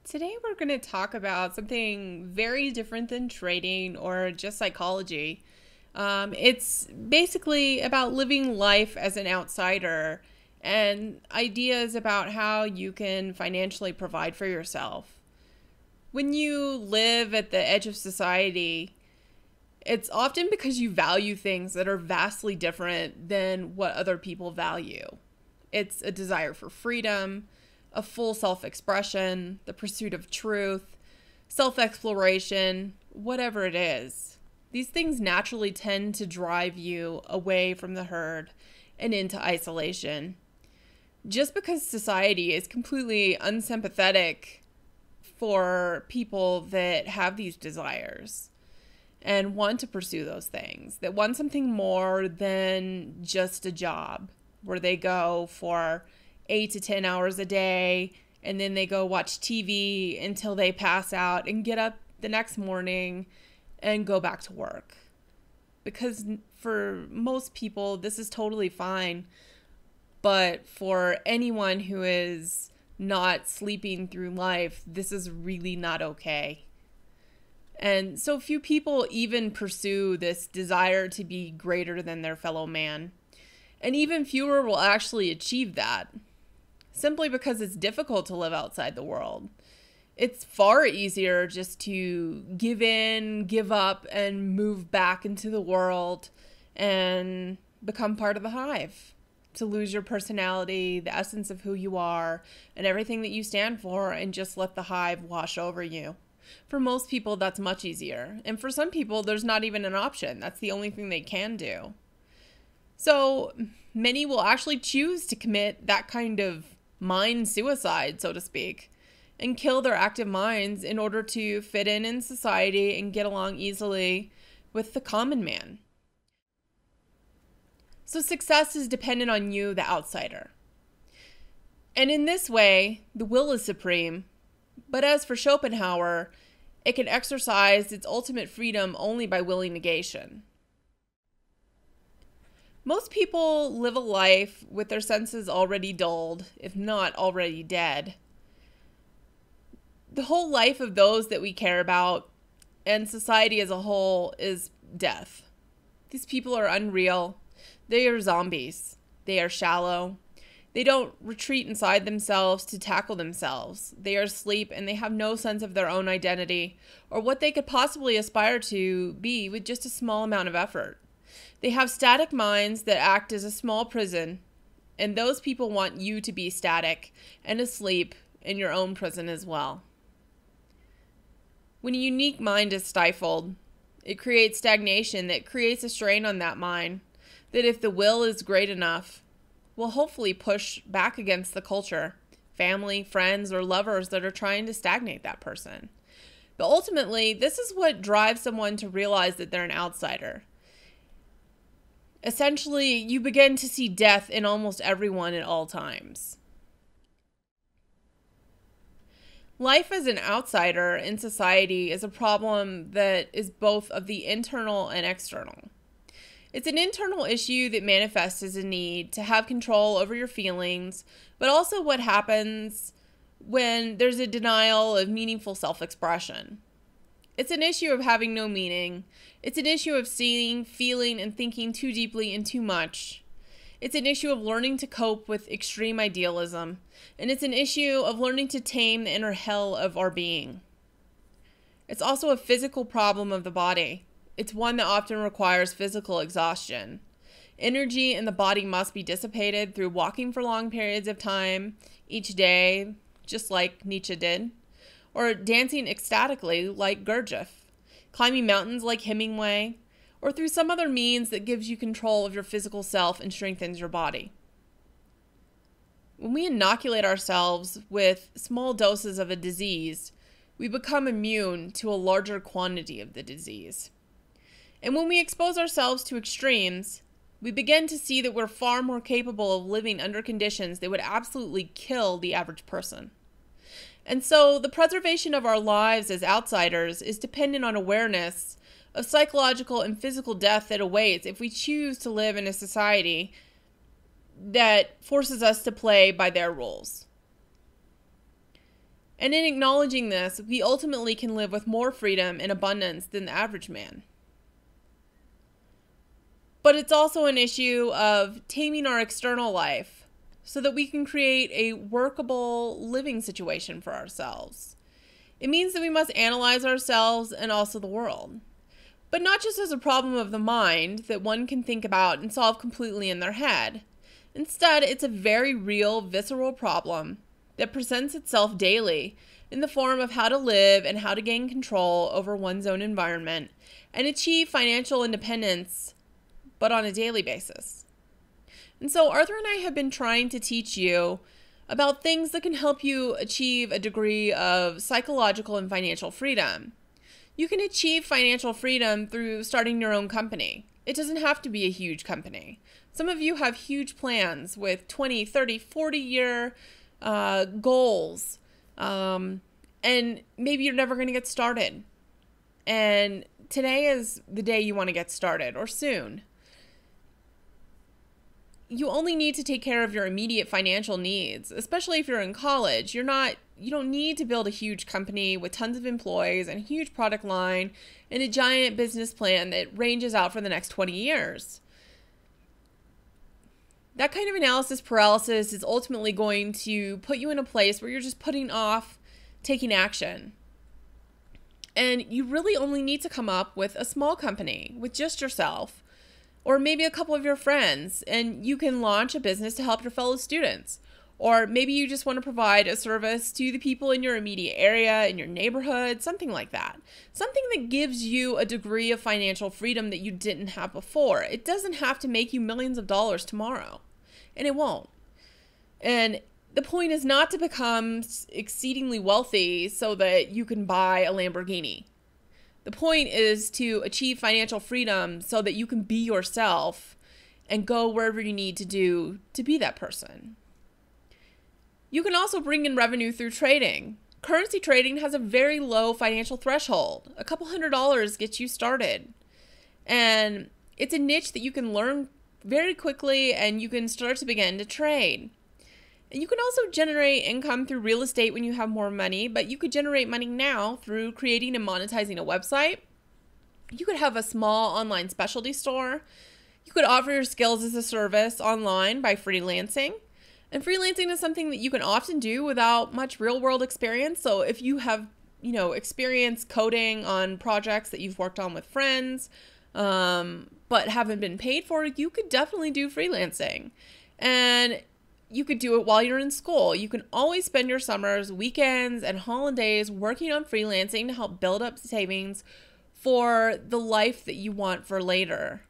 Today, we're going to talk about something very different than trading or just psychology. It's basically about living life as an outsider and ideas about how you can financially provide for yourself. When you live at the edge of society, it's often because you value things that are vastly different than what other people value. It's a desire for freedom, a full self expression, the pursuit of truth, self exploration, whatever it is. These things naturally tend to drive you away from the herd and into isolation. Just because society is completely unsympathetic for people that have these desires and want to pursue those things, that want something more than just a job where they go for 8 to 10 hours a day and then they go watch TV until they pass out and get up the next morning and go back to work. Because for most people, this is totally fine. But for anyone who is not sleeping through life, this is really not okay. And so few people even pursue this desire to be greater than their fellow man. And even fewer will actually achieve that, simply because it's difficult to live outside the world. It's far easier just to give in, give up, and move back into the world and become part of the hive. To lose your personality, the essence of who you are, and everything that you stand for, and just let the hive wash over you. For most people, that's much easier. And for some people, there's not even an option. That's the only thing they can do. So many will actually choose to commit that kind of mind suicide, so to speak, and kill their active minds in order to fit in society and get along easily with the common man. So success is dependent on you, the outsider. And in this way, the will is supreme. But as for Schopenhauer, it can exercise its ultimate freedom only by willing negation. Most people live a life with their senses already dulled, if not already dead. The whole life of those that we care about and society as a whole is death. These people are unreal. They are zombies. They are shallow. They don't retreat inside themselves to tackle themselves. They are asleep and they have no sense of their own identity or what they could possibly aspire to be with just a small amount of effort. They have static minds that act as a small prison, and those people want you to be static and asleep in your own prison as well. When a unique mind is stifled, it creates stagnation that creates a strain on that mind that, if the will is great enough, will hopefully push back against the culture, family, friends, or lovers that are trying to stagnate that person. But ultimately, this is what drives someone to realize that they're an outsider. Essentially, you begin to see death in almost everyone at all times. Life as an outsider in society is a problem that is both of the internal and external. It's an internal issue that manifests as a need to have control over your feelings, but also what happens when there's a denial of meaningful self-expression. It's an issue of having no meaning. It's an issue of seeing, feeling, and thinking too deeply and too much. It's an issue of learning to cope with extreme idealism. And it's an issue of learning to tame the inner hell of our being. It's also a physical problem of the body. It's one that often requires physical exhaustion. Energy in the body must be dissipated through walking for long periods of time each day, just like Nietzsche did, or dancing ecstatically like Gurdjieff, climbing mountains like Hemingway, or through some other means that gives you control of your physical self and strengthens your body. When we inoculate ourselves with small doses of a disease, we become immune to a larger quantity of the disease. And when we expose ourselves to extremes, we begin to see that we're far more capable of living under conditions that would absolutely kill the average person. And so the preservation of our lives as outsiders is dependent on awareness of psychological and physical death that awaits if we choose to live in a society that forces us to play by their rules. And in acknowledging this, we ultimately can live with more freedom and abundance than the average man. But it's also an issue of taming our external life so that we can create a workable living situation for ourselves. It means that we must analyze ourselves and also the world, but not just as a problem of the mind that one can think about and solve completely in their head. Instead, it's a very real, visceral problem that presents itself daily in the form of how to live and how to gain control over one's own environment and achieve financial independence, but on a daily basis. And so Arthur and I have been trying to teach you about things that can help you achieve a degree of psychological and financial freedom. You can achieve financial freedom through starting your own company. It doesn't have to be a huge company. Some of you have huge plans with 20, 30, 40-year goals, and maybe you're never going to get started. And today is the day you want to get started, or soon. You only need to take care of your immediate financial needs, especially if you're in college. You don't need to build a huge company with tons of employees and a huge product line and a giant business plan that ranges out for the next 20 years. That kind of analysis paralysis is ultimately going to put you in a place where you're just putting off taking action. And you really only need to come up with a small company with just yourself, or maybe a couple of your friends, and you can launch a business to help your fellow students. Or maybe you just want to provide a service to the people in your immediate area, in your neighborhood, something like that. Something that gives you a degree of financial freedom that you didn't have before. It doesn't have to make you millions of dollars tomorrow, and it won't. And the point is not to become exceedingly wealthy so that you can buy a Lamborghini. The point is to achieve financial freedom so that you can be yourself and go wherever you need to be that person. You can also bring in revenue through trading. Currency trading has a very low financial threshold. A couple $100 gets you started. And it's a niche that you can learn very quickly and you can start to begin to trade. And you can also generate income through real estate when you have more money, but you could generate money now through creating and monetizing a website. You could have a small online specialty store. You could offer your skills as a service online by freelancing. And freelancing is something that you can often do without much real-world experience. So if you have, experience coding on projects that you've worked on with friends, but haven't been paid for, you could definitely do freelancing. And you could do it while you're in school. You can always spend your summers, weekends, and holidays working on freelancing to help build up savings for the life that you want for later.